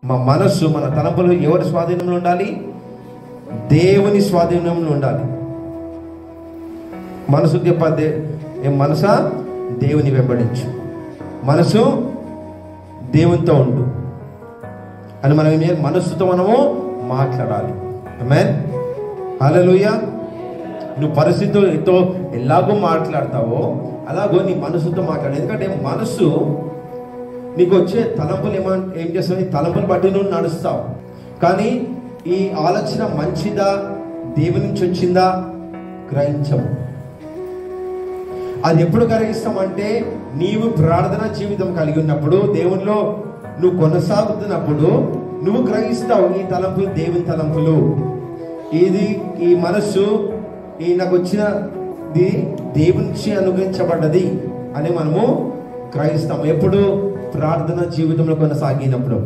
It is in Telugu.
మా మనస్సు, మన తలంపులు ఎవరి స్వాధీనంలో ఉండాలి? దేవుని స్వాధీనంలో ఉండాలి. మనసు చెప్పే మనసా దేవుని వెంబడించు, మనసు దేవునితో ఉండు అని మనం మనస్సుతో మనము మాట్లాడాలి. ఆమేన్, హల్లెలూయా. నువ్వు పరిస్థితులతో ఎలాగో మాట్లాడతావో అలాగో నీ మనసుతో మాట్లాడు. ఎందుకంటే మనసు నీకు వచ్చే తలంపులు ఏం చేస్తావు? తలంపులు బట్టి నువ్వు నడుస్తావు. కానీ ఈ ఆలోచన మంచిదా, దేవుని నుంచి వచ్చిందా గ్రహించము. అది ఎప్పుడు గ్రహిస్తామంటే నీవు ప్రార్థన జీవితం కలిగి ఉన్నప్పుడు, దేవునిలో నువ్వు కొనసాగుతున్నప్పుడు నువ్వు గ్రహిస్తావు ఈ తలంపులు దేవుని తలంపులు, ఈ మనస్సు నాకు వచ్చినది దేవుని నుంచి అనుగ్రహించబడ్డది అని మనము గ్రహిస్తాము. ఎప్పుడు? ప్రార్థన జీవితంలో కొనసాగినప్పుడు.